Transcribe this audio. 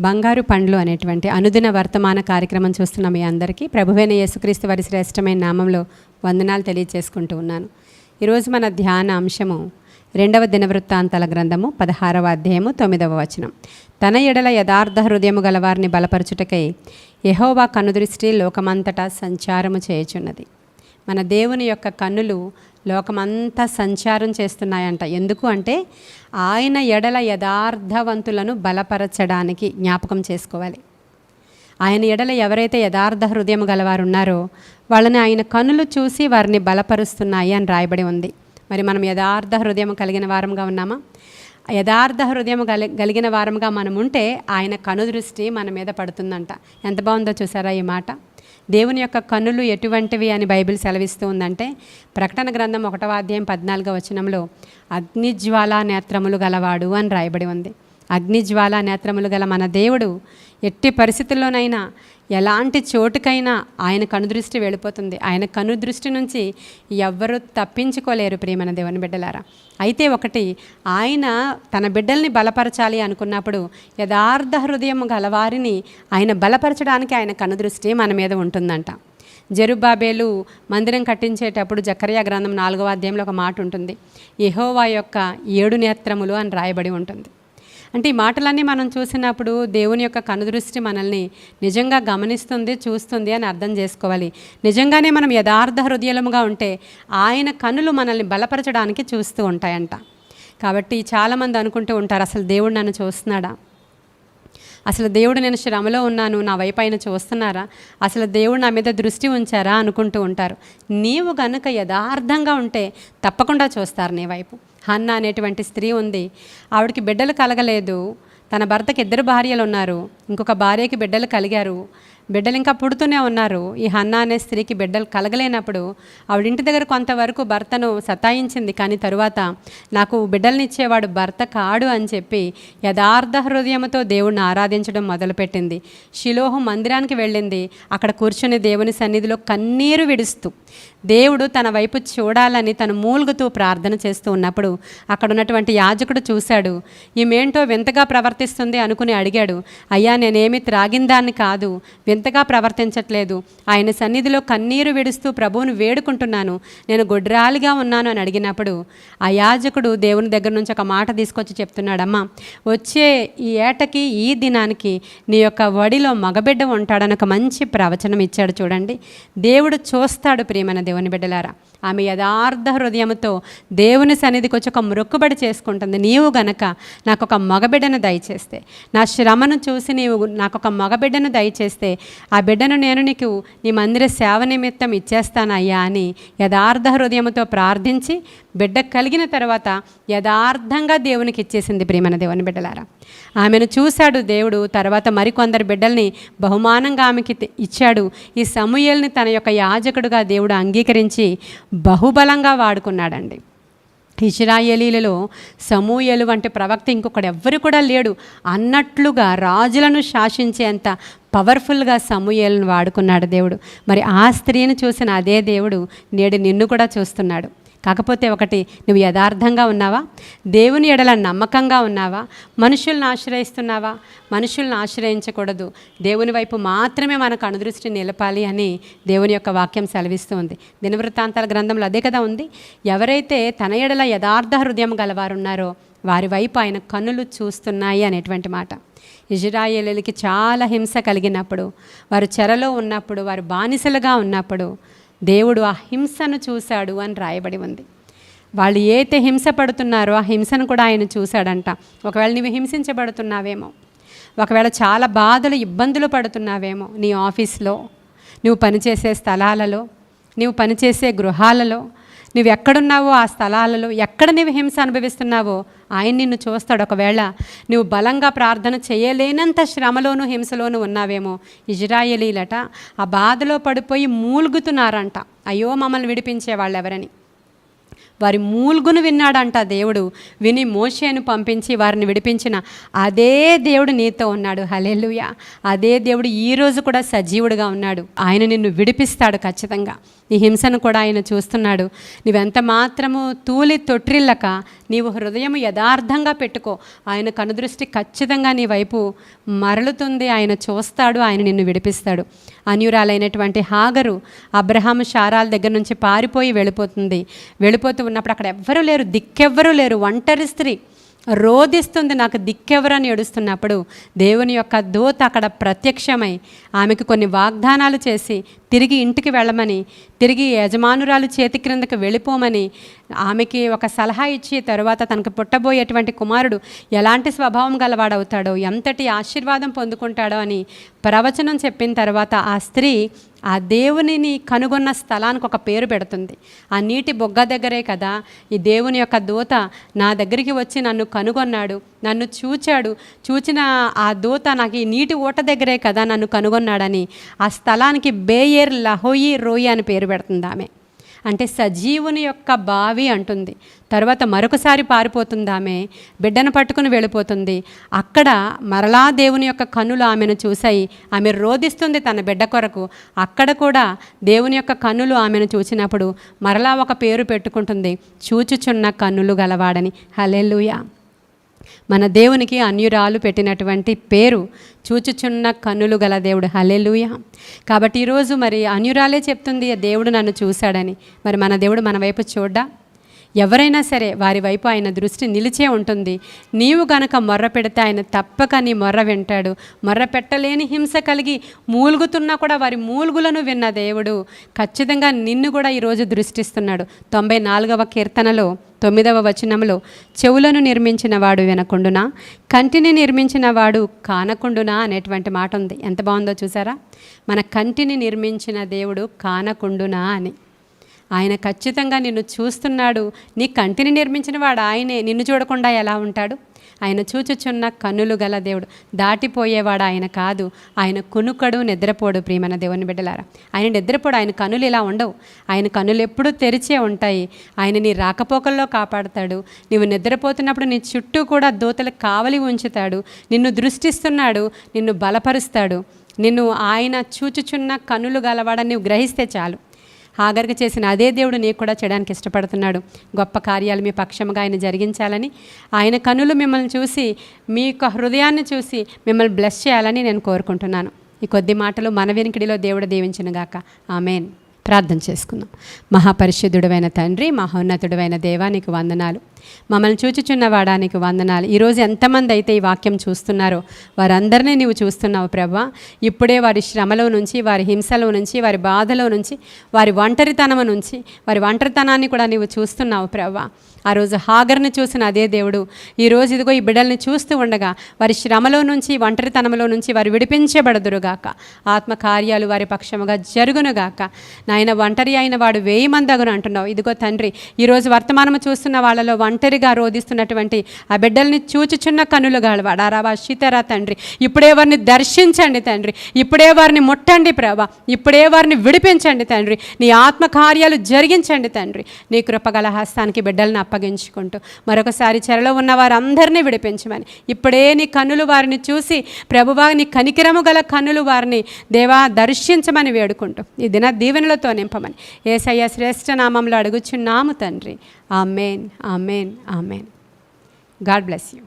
బంగారు పండ్లు అనేటువంటి అనుదిన వర్తమాన కార్యక్రమం చూస్తున్న మీ అందరికీ ప్రభువైన యేసుక్రీస్తు వారి శ్రేష్టమైన నామంలో వందనాలు తెలియజేసుకుంటూ ఉన్నాను. ఈరోజు మన ధ్యాన అంశము 2వ దినవృత్తాంతాల గ్రంథము 16వ అధ్యాయము 9వ వచనం. తన ఎడల యథార్థ హృదయము గలవారిని బలపరచుటకై యెహోవా కనుదృష్టి లోకమంతటా సంచారము చేయుచున్నది. మన దేవుని యొక్క కన్నులు లోకమంతా సంచారం చేస్తున్నాయంట. ఎందుకు అంటే ఆయన ఎడల యథార్థవంతులను బలపరచడానికి జ్ఞాపకం చేసుకోవాలి. ఆయన ఎడల ఎవరైతే యథార్థ హృదయం గలవారు ఉన్నారో వాళ్ళని ఆయన కన్నులు చూసి వారిని బలపరుస్తున్నాయి అని రాయబడి ఉంది. మరి మనం యథార్థ హృదయం కలిగిన వారంగా ఉన్నామా? యథార్థ హృదయం కలిగిన వారంగా మనం ఉంటే ఆయన కనుదృష్టి మన మీద పడుతుందంట. ఎంత బాగుందో చూసారా ఈ మాట. దేవుని యొక్క కన్నులు ఎటువంటివి అని బైబిల్ సెలవిస్తూ ఉందంటే, ప్రకటన గ్రంథం 1వ అధ్యాయం 14వ వచనంలో అగ్నిజ్వాలా నేత్రములు గలవాడు అని రాయబడి ఉంది. అగ్నిజ్వాలా నేత్రములు గల మన దేవుడు ఎట్టి పరిస్థితుల్లోనైనా ఎలాంటి చోటుకైనా ఆయన కనుదృష్టి వెళ్ళిపోతుంది. ఆయన కనుదృష్టి నుంచి ఎవ్వరూ తప్పించుకోలేరు ప్రియమైన దేవుని బిడ్డలారా. అయితే ఒకటి, ఆయన తన బిడ్డల్ని బలపరచాలి అనుకున్నప్పుడు యథార్థ హృదయం గలవారిని ఆయన బలపరచడానికి ఆయన కనుదృష్టి మన మీద ఉంటుందంట. జెరుబ్బాబేలు మందిరం కట్టించేటప్పుడు జకర్యా గ్రంథం 4వ అధ్యాయంలో ఒక మాట ఉంటుంది, యెహోవా యొక్క 7 నేత్రములు అని రాయబడి ఉంటుంది. అంటే ఈ మాటలన్నీ మనం చూసినప్పుడు దేవుని యొక్క కనుదృష్టి మనల్ని నిజంగా గమనిస్తుంది, చూస్తుంది అని అర్థం చేసుకోవాలి. నిజంగానే మనం యథార్థ హృదయముగా ఉంటే ఆయన కన్నులు మనల్ని బలపరచడానికి చూస్తూ ఉంటాయంట. కాబట్టి చాలామంది అనుకుంటూ ఉంటారు, అసలు దేవుడు నన్ను చూస్తున్నాడా? అసలు దేవుడు నేను శ్రమలో ఉన్నాను, నా వైపు ఆయన చూస్తున్నారా? అసలు దేవుడు నా మీద దృష్టి ఉంచారా అనుకుంటూ ఉంటారు. నీవు గనుక యథార్థంగా ఉంటే తప్పకుండా చూస్తారు నీ వైపు. హన్నా అనేటువంటి స్త్రీ ఉంది, ఆవిడకి బిడ్డలు కలగలేదు. తన భర్తకి 2 భార్యలు ఉన్నారు, ఇంకొక భార్యకి బిడ్డలు కలిగారు, బిడ్డలు ఇంకా పుడుతూనే ఉన్నారు. ఈ హన్నా అనే స్త్రీకి బిడ్డలు కలగలేనప్పుడు ఆవిడ ఇంటి దగ్గర కొంతవరకు భర్తను సతాయించింది. కానీ తరువాత నాకు బిడ్డలనిచ్చేవాడు భర్త కాడు అని చెప్పి యథార్థ హృదయంతో దేవుడిని ఆరాధించడం మొదలుపెట్టింది. షిలోహు మందిరానికి వెళ్ళింది. అక్కడ కూర్చుని దేవుని సన్నిధిలో కన్నీరు విడుస్తూ దేవుడు తన వైపు చూడాలని తను మూలుగుతూ ప్రార్థన చేస్తూ ఉన్నప్పుడు అక్కడ ఉన్నటువంటి యాజకుడు చూశాడు. ఈమెంటో వింతగా ప్రవర్తిస్తుంది అనుకుని అడిగాడు, అయ్యా నేనేమి త్రాగిందాన్ని కాదు, వింతగా ప్రవర్తించట్లేదు, ఆయన సన్నిధిలో కన్నీరు విడుస్తూ ప్రభువును వేడుకుంటున్నాను, నేను గొడ్రాలిగా ఉన్నాను అని అడిగినప్పుడు ఆ యాజకుడు దేవుని దగ్గర నుంచి ఒక మాట తీసుకొచ్చి చెప్తున్నాడమ్మా, వచ్చే ఈ ఏటకి ఈ దినానికి నీ యొక్క వడిలో మగబిడ్డ ఉంటాడని ఒక మంచి ప్రవచనం ఇచ్చాడు. చూడండి, దేవుడు చూస్తాడు ప్రియమైన దేవుని బిడ్డలారా. ఆమె యథార్థ హృదయంతో దేవుని సన్నిధికి వచ్చి ఒక మొక్కుబడి చేసుకుంటుంది. నీవు గనక నాకు ఒక మగబిడ్డను దయచేస్తే, నా శ్రమను చూసి నీవు నాకు ఒక మగబిడ్డను దయచేస్తే ఆ బిడ్డను నేను నీకు నీ మందిర సేవ నిమిత్తం ఇచ్చేస్తానయ్యా అని యథార్థ హృదయంతో ప్రార్థించి బిడ్డ కలిగిన తర్వాత యథార్థంగా దేవునికి ఇచ్చేసింది ప్రియమైన దేవుని బిడ్డలారా. ఆమెను చూశాడు దేవుడు. తర్వాత మరికొందరు బిడ్డల్ని బహుమానంగా ఆమెకి ఇచ్చాడు. ఈ సమూయేలుని తన యొక్క యాజకుడుగా దేవుడు అంగీకరించి బహుబలంగా వాడుకున్నాడండి. ఇశ్రాయేలీలలో సమూయేలు వంటి ప్రవక్త ఇంకొకడు ఎవ్వరు కూడా లేడు అన్నట్లుగా రాజులను శాసించేంత పవర్ఫుల్గా సమూయేలును వాడుకున్నాడు దేవుడు. మరి ఆ స్త్రీని చూసిన అదే దేవుడు నేడు నిన్ను కూడా చూస్తున్నాడు. కాకపోతే ఒకటి, నువ్వు యథార్థంగా ఉన్నావా? దేవుని ఎడల నమ్మకంగా ఉన్నావా? మనుషులను ఆశ్రయిస్తున్నావా? మనుషులను ఆశ్రయించకూడదు, దేవుని వైపు మాత్రమే మనకు అనుదృష్టి నిలపాలి అని దేవుని యొక్క వాక్యం సెలవిస్తూ ఉంది. దినవృత్తాంతాల గ్రంథంలో అదే కదా ఉంది. ఎవరైతే తన ఎడల యథార్థ హృదయం గలవారున్నారో వారి వైపు ఆయన కన్నులు చూస్తున్నాయి అనేటువంటి మాట. ఇశ్రాయేలీయులకి చాలా హింస కలిగినప్పుడు, వారు చెరలో ఉన్నప్పుడు, వారు బానిసలుగా ఉన్నప్పుడు దేవుడు ఆ హింసను చూశాడు అని రాయబడి ఉంది. వాళ్ళు ఏతే హింస పడుతున్నారో ఆ హింసను కూడా ఆయన చూశాడంట. ఒకవేళ నువ్వు హింసించబడుతున్నావేమో, ఒకవేళ చాలా బాధలు ఇబ్బందులు పడుతున్నావేమో, నీ ఆఫీస్లో, నువ్వు పనిచేసే స్థలాలలో, నువ్వు పనిచేసే గృహాలలో, నువ్వు ఎక్కడున్నావో ఆ స్థలాలలో, ఎక్కడ నువ్వు హింస అనుభవిస్తున్నావో ఆయన నిన్ను చూస్తాడు. ఒకవేళ నువ్వు బలంగా ప్రార్థన చేయలేనంత శ్రమలోనూ హింసలోనూ ఉన్నావేమో. ఇశ్రాయేలీలట ఆ బాధలో పడిపోయి మూలుగుతున్నారంట, అయ్యో మమ్మల్ని విడిపించే వాళ్ళు ఎవరని. వారి మూల్గును విన్నాడంట దేవుడు. విని మోషేను పంపించి వారిని విడిపించిన అదే దేవుడు నీతో ఉన్నాడు. హల్లెలూయా. అదే దేవుడు ఈరోజు కూడా సజీవుడుగా ఉన్నాడు. ఆయన నిన్ను విడిపిస్తాడు ఖచ్చితంగా. నీ హింసను కూడా ఆయన చూస్తున్నాడు. నువ్వెంత మాత్రము తూలి తొట్టిల్లక నీవు హృదయం యథార్థంగా పెట్టుకో. ఆయన కనుదృష్టి ఖచ్చితంగా నీ వైపు మరలుతుంది. ఆయన చూస్తాడు, ఆయన నిన్ను విడిపిస్తాడు. అన్యురాలైనటువంటి హాగరు అబ్రహాము శారాల దగ్గర నుంచి పారిపోయి వెళ్ళిపోతూ ఉన్నప్పుడు అక్కడ ఎవ్వరూ లేరు, దిక్కెవ్వరూ లేరు, ఒంటరి స్త్రీ రోధిస్తుంది, నాకు దిక్కెవరని ఏడుస్తున్నప్పుడు దేవుని యొక్క దూత అక్కడ ప్రత్యక్షమై ఆమెకు కొన్ని వాగ్దానాలు చేసి తిరిగి ఇంటికి వెళ్ళమని, తిరిగి యజమానురాలు చేతి క్రిందకు వెళ్ళిపోమని ఆమెకి ఒక సలహా ఇచ్చి తరువాత తనకు పుట్టబోయేటువంటి కుమారుడు ఎలాంటి స్వభావం గలవాడవుతాడో, ఎంతటి ఆశీర్వాదం పొందుకుంటాడో అని ప్రవచనం చెప్పిన తర్వాత ఆ స్త్రీ ఆ దేవునిని కనుగొన్న స్థలానికి ఒక పేరు పెడుతుంది. ఆ నీటి బొగ్గ దగ్గరే కదా ఈ దేవుని యొక్క దూత నా దగ్గరికి వచ్చి నన్ను కనుగొన్నాడు, నన్ను చూచిన ఆ దూత నాకు ఈ నీటి ఊట దగ్గరే కదా నన్ను కనుగొన్నాడని ఆ స్థలానికి బేయేర్ లహోయి రోయి అని పేరు పెడుతుంది ఆమె. అంటే సజీవుని యొక్క బావి అంటుంది. తర్వాత మరొకసారి పారిపోతుంది, ఆమె బిడ్డను పట్టుకుని వెళ్ళిపోతుంది. అక్కడ మరలా దేవుని యొక్క కన్నులు ఆమెను చూశాయి. ఆమె రోధిస్తుంది తన బిడ్డ కొరకు. అక్కడ కూడా దేవుని యొక్క కన్నులు ఆమెను చూసినప్పుడు మరలా ఒక పేరు పెట్టుకుంటుంది, చూచుచున్న కన్నులు గలవాడని. హల్లెలూయా. మన దేవునికి అన్యురాలు పెట్టినటువంటి పేరు చూచుచున్న కన్నులు గల దేవుడు. హల్లెలూయా. కాబట్టి ఈరోజు మరి అన్యురాలే చెప్తుంది దేవుడు నన్ను చూశాడని. మరి మన దేవుడు మన వైపు చూడ్డా? ఎవరైనా సరే వారి వైపు ఆయన దృష్టి నిలిచే ఉంటుంది. నీవు గనక మొర్ర పెడితే ఆయన తప్పక నీ మొర్ర వింటాడు. మొర్ర పెట్టలేని హింస కలిగి మూలుగుతున్నా కూడా వారి మూలుగులను విన్న దేవుడు ఖచ్చితంగా నిన్ను కూడా ఈరోజు దృష్టిస్తున్నాడు. 94వ కీర్తనలో 9వ వచనంలో చెవులను నిర్మించిన వాడు వినకుండునా, కంటిని నిర్మించిన వాడు కానకుండునా అనేటువంటి మాట ఉంది. ఎంత బాగుందో చూసారా? మన కంటిని నిర్మించిన దేవుడు కానకుండునా అని. ఆయన ఖచ్చితంగా నిన్ను చూస్తున్నాడు. నీ కంటిని నిర్మించిన వాడు ఆయనే. నిన్ను చూడకుండా ఎలా ఉంటాడు? ఆయన చూచుచున్న కన్నులు గల దేవుడు. దాటిపోయేవాడు ఆయన కాదు. ఆయన కునుకడు, నిద్రపోడు. ప్రియమైన దేవుని బిడ్డలారా, ఆయన నిద్రపోడు. ఆయన కన్నులు ఇలా ఉండవు. ఆయన కన్నులు ఎప్పుడూ తెరిచే ఉంటాయి. ఆయన నీ రాకపోకల్లో కాపాడుతాడు. నీవు నిద్రపోతున్నప్పుడు నీ చుట్టూ కూడా దూతలు కావలి ఉంచుతాడు. నిన్ను దృష్టిస్తున్నాడు, నిన్ను బలపరుస్తాడు. నిన్ను ఆయన చూచుచున్న కన్నులు గలవాడని నువ్వు గ్రహిస్తే చాలు. హాగర్కి చేసిన అదే దేవుడు నీకు కూడా చేయడానికి ఇష్టపడుతున్నాడు. గొప్ప కార్యాలు మీ పక్షముగా ఆయన జరిగించాలని, ఆయన కనులు మిమ్మల్ని చూసి, మీ యొక్క హృదయాన్ని చూసి మిమ్మల్ని బ్లెస్ చేయాలని నేను కోరుకుంటున్నాను. ఈ కొద్ది మాటలు మన వినికిడిలో దేవుడు దీవించునుగాక. ఆమేన్. ప్రార్థన చేసుకుందాం. మహాపరిశుద్ధుడైన తండ్రి, మహోన్నతుడైన దేవా, నీకు వందనాలు. మమ్మల్ని చూచుచున్న వాడానికి వందనాలు. ఈరోజు ఎంతమంది అయితే ఈ వాక్యం చూస్తున్నారో వారందరినీ నీవు చూస్తున్నావు ప్రభా. ఇప్పుడే వారి శ్రమలో నుంచి, వారి హింసలో నుంచి, వారి బాధలో నుంచి, వారి ఒంటరితనము నుంచి, వారి ఒంటరితనాన్ని కూడా నీవు చూస్తున్నావు ప్రభా. ఆ రోజు హాగర్ని చూసిన అదే దేవుడు ఈరోజు ఇదిగో ఈ బిడ్డల్ని చూస్తూ ఉండగా వారి శ్రమలో నుంచి, ఒంటరితనంలో నుంచి వారు విడిపించబడుదురుగాక. ఆత్మకార్యాలు వారి పక్షముగా జరుగునుగాక. నాయన, ఒంటరి అయిన వాడు 1000 మంది అగును అంటున్నావు. ఇదిగో తండ్రి, ఈరోజు వర్తమానము చూస్తున్న వాళ్ళలో ఒంటరిగా రోధిస్తున్నటువంటి ఆ బిడ్డల్ని చూచుచున్న కనులు గలవాడు అరావా శీతరా తండ్రి, ఇప్పుడే వారిని దర్శించండి తండ్రి. ఇప్పుడే వారిని ముట్టండి ప్రభా. ఇప్పుడే వారిని విడిపించండి తండ్రి. నీ ఆత్మకార్యాలు జరిగించండి తండ్రి. నీ కృపగల హస్తానికి బిడ్డలను అప్పగించుకుంటూ మరొకసారి చెరలో ఉన్న వారందరినీ విడిపించమని, ఇప్పుడే నీ కన్నులు వారిని చూసి ప్రభువా, నీ కనికరము గల కన్నులు వారిని దేవా దర్శించమని వేడుకుంటూ ఈ దిన దీవెనలతో నింపమని యేసయ్య శ్రేష్ఠ నామంలో అడుగుచున్నాము తండ్రి. Amen, amen, amen. God bless you.